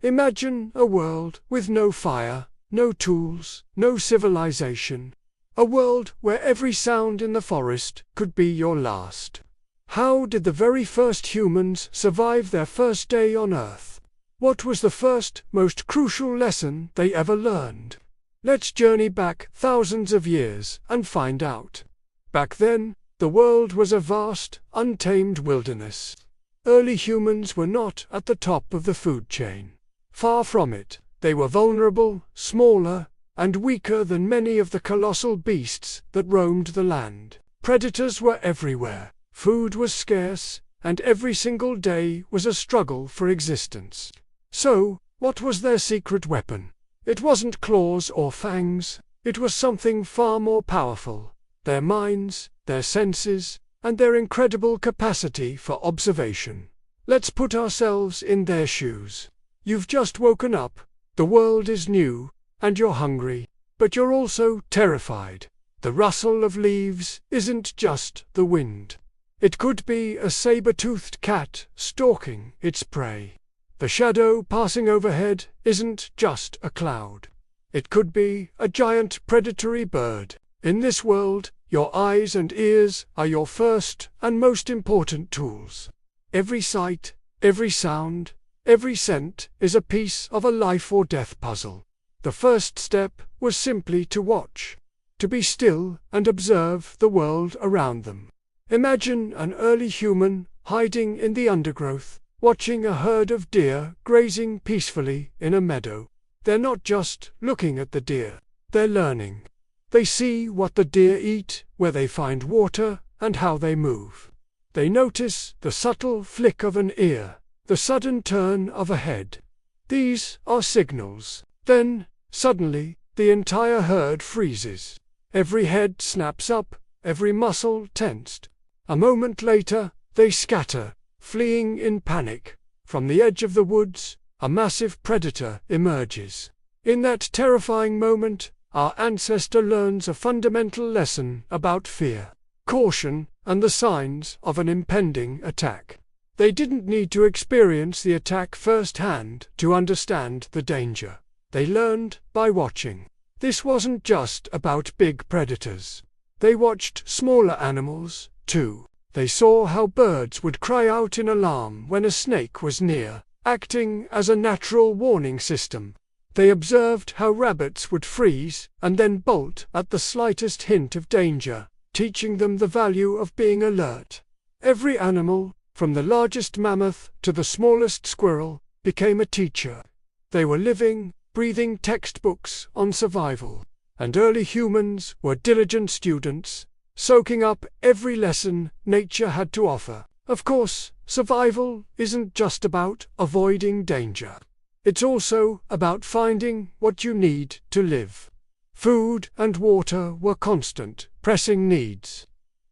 Imagine a world with no fire, no tools, no civilization. A world where every sound in the forest could be your last. How did the very first humans survive their first day on Earth? What was the first, most crucial lesson they ever learned? Let's journey back thousands of years and find out. Back then, the world was a vast, untamed wilderness. Early humans were not at the top of the food chain. Far from it, they were vulnerable, smaller, and weaker than many of the colossal beasts that roamed the land. Predators were everywhere, food was scarce, and every single day was a struggle for existence. So, what was their secret weapon? It wasn't claws or fangs, it was something far more powerful: their minds, their senses, and their incredible capacity for observation. Let's put ourselves in their shoes. You've just woken up, the world is new, and you're hungry, but you're also terrified. The rustle of leaves isn't just the wind. It could be a saber-toothed cat stalking its prey. The shadow passing overhead isn't just a cloud. It could be a giant predatory bird. In this world, your eyes and ears are your first and most important tools. Every sight, every sound, every scent is a piece of a life-or-death puzzle. The first step was simply to watch, to be still and observe the world around them. Imagine an early human hiding in the undergrowth, watching a herd of deer grazing peacefully in a meadow. They're not just looking at the deer, they're learning. They see what the deer eat, where they find water, and how they move. They notice the subtle flick of an ear, the sudden turn of a head. These are signals. Then, suddenly, the entire herd freezes. Every head snaps up, every muscle tensed. A moment later, they scatter, fleeing in panic. From the edge of the woods, a massive predator emerges. In that terrifying moment, our ancestor learns a fundamental lesson about fear, caution, and the signs of an impending attack. They didn't need to experience the attack firsthand to understand the danger. They learned by watching. This wasn't just about big predators. They watched smaller animals, too. They saw how birds would cry out in alarm when a snake was near, acting as a natural warning system. They observed how rabbits would freeze and then bolt at the slightest hint of danger, teaching them the value of being alert. Every animal, from the largest mammoth to the smallest squirrel, became a teacher. They were living, breathing textbooks on survival, and early humans were diligent students, soaking up every lesson nature had to offer. Of course, survival isn't just about avoiding danger. It's also about finding what you need to live. Food and water were constant, pressing needs.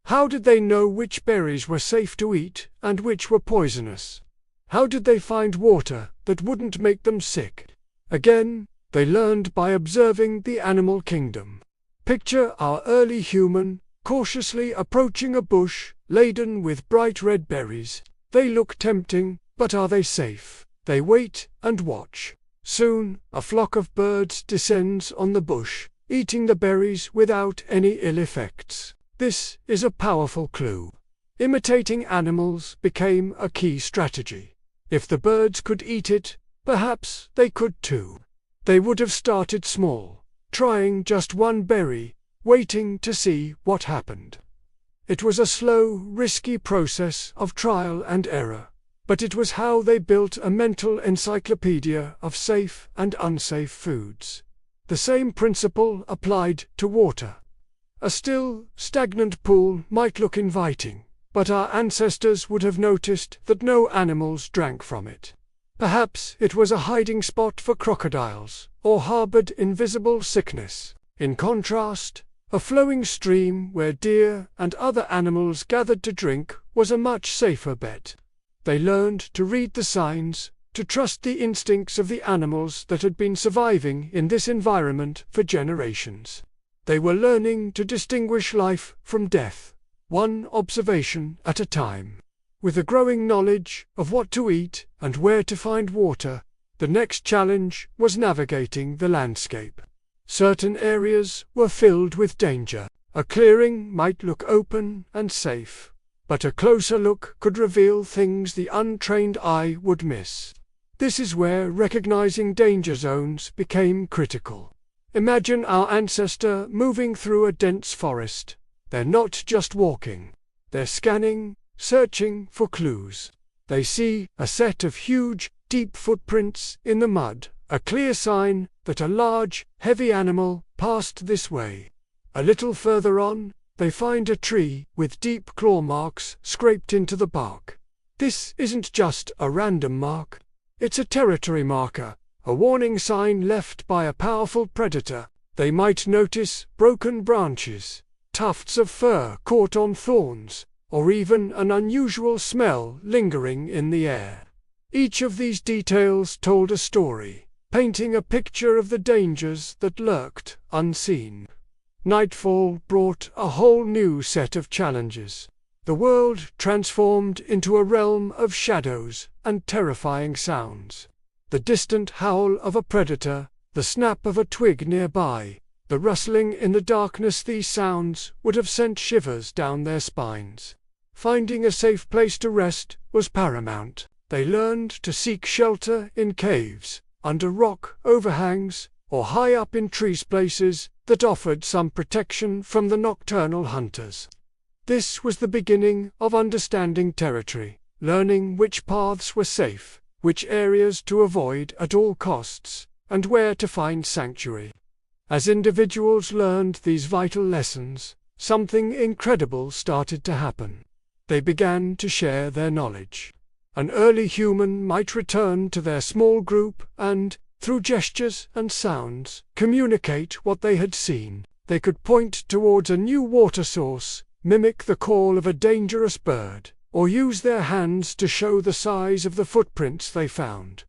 How did they know which berries were safe to eat and which were poisonous? How did they find water that wouldn't make them sick? Again, they learned by observing the animal kingdom. Picture our early human cautiously approaching a bush laden with bright red berries. They look tempting, but are they safe? They wait and watch. Soon, a flock of birds descends on the bush, eating the berries without any ill effects. This is a powerful clue. Imitating animals became a key strategy. If the birds could eat it, perhaps they could too. They would have started small, trying just one berry, waiting to see what happened. It was a slow, risky process of trial and error, but it was how they built a mental encyclopedia of safe and unsafe foods. The same principle applied to water. A still, stagnant pool might look inviting, but our ancestors would have noticed that no animals drank from it. Perhaps it was a hiding spot for crocodiles, or harbored invisible sickness. In contrast, a flowing stream where deer and other animals gathered to drink was a much safer bet. They learned to read the signs, to trust the instincts of the animals that had been surviving in this environment for generations. They were learning to distinguish life from death, one observation at a time. With a growing knowledge of what to eat and where to find water, The next challenge was navigating the landscape. Certain areas were filled with danger. A clearing might look open and safe, but a closer look could reveal things the untrained eye would miss. This is where recognizing danger zones became critical. Imagine our ancestor moving through a dense forest. They're not just walking. They're scanning, searching for clues. They see a set of huge, deep footprints in the mud, a clear sign that a large, heavy animal passed this way. A little further on, they find a tree with deep claw marks scraped into the bark. This isn't just a random mark. It's a territory marker, a warning sign left by a powerful predator. They might notice broken branches, tufts of fur caught on thorns, or even an unusual smell lingering in the air. Each of these details told a story, painting a picture of the dangers that lurked unseen. Nightfall brought a whole new set of challenges. The world transformed into a realm of shadows and terrifying sounds. The distant howl of a predator, the snap of a twig nearby, the rustling in the darkness, these sounds would have sent shivers down their spines. Finding a safe place to rest was paramount. They learned to seek shelter in caves, under rock overhangs, or high up in trees, places that offered some protection from the nocturnal hunters. This was the beginning of understanding territory, learning which paths were safe, which areas to avoid at all costs, and where to find sanctuary. As individuals learned these vital lessons, something incredible started to happen. They began to share their knowledge. An early human might return to their small group and, through gestures and sounds, communicate what they had seen. They could point towards a new water source, mimic the call of a dangerous bird, or use their hands to show the size of the footprints they found.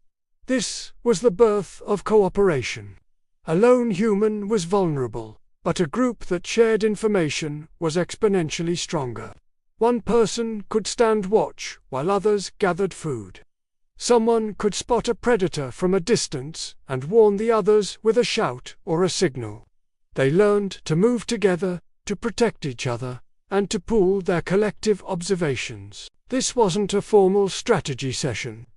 This was the birth of cooperation. A lone human was vulnerable, but a group that shared information was exponentially stronger. One person could stand watch while others gathered food. Someone could spot a predator from a distance and warn the others with a shout or a signal. They learned to move together, to protect each other, and to pool their collective observations. This wasn't a formal strategy session.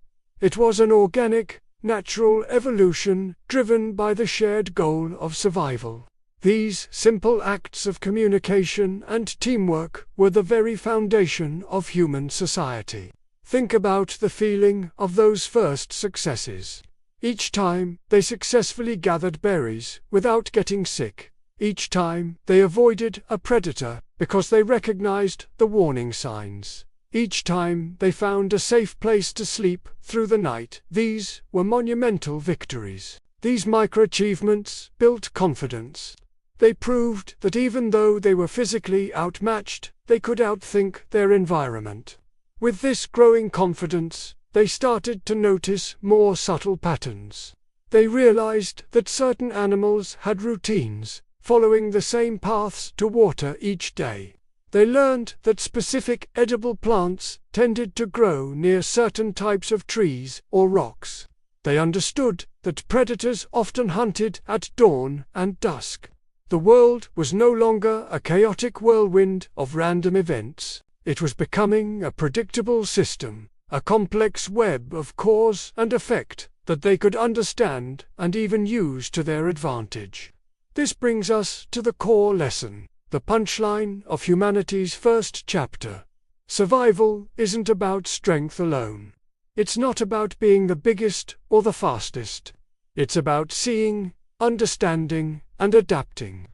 It was an organic, natural evolution driven by the shared goal of survival. These simple acts of communication and teamwork were the very foundation of human society. Think about the feeling of those first successes. Each time they successfully gathered berries without getting sick. Each time they avoided a predator because they recognized the warning signs. Each time they found a safe place to sleep through the night. These were monumental victories. These micro-achievements built confidence. They proved that even though they were physically outmatched, they could outthink their environment. With this growing confidence, they started to notice more subtle patterns. They realized that certain animals had routines, following the same paths to water each day. They learned that specific edible plants tended to grow near certain types of trees or rocks. They understood that predators often hunted at dawn and dusk. The world was no longer a chaotic whirlwind of random events. It was becoming a predictable system, a complex web of cause and effect that they could understand and even use to their advantage. This brings us to the core lesson, the punchline of humanity's first chapter. Survival isn't about strength alone. It's not about being the biggest or the fastest. It's about seeing, understanding, and adapting.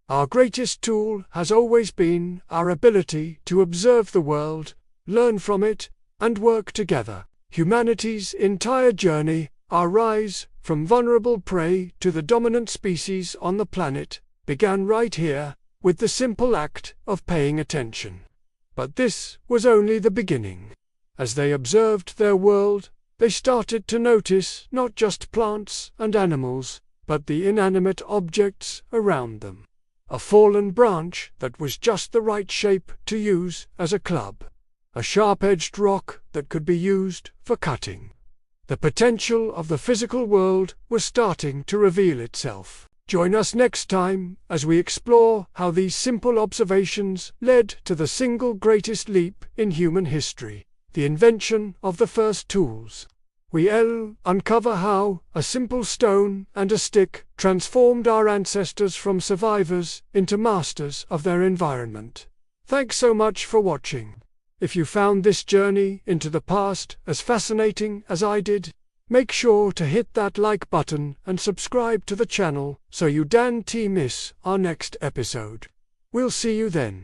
Our greatest tool has always been our ability to observe the world, learn from it, and work together. Humanity's entire journey, our rise from vulnerable prey to the dominant species on the planet, began right here, with the simple act of paying attention. But this was only the beginning. As they observed their world, they started to notice not just plants and animals, but the inanimate objects around them. A fallen branch that was just the right shape to use as a club. A sharp-edged rock that could be used for cutting. The potential of the physical world was starting to reveal itself. Join us next time as we explore how these simple observations led to the single greatest leap in human history, the invention of the first tools. We'll uncover how a simple stone and a stick transformed our ancestors from survivors into masters of their environment. Thanks so much for watching. If you found this journey into the past as fascinating as I did, make sure to hit that like button and subscribe to the channel so you don't miss our next episode. We'll see you then.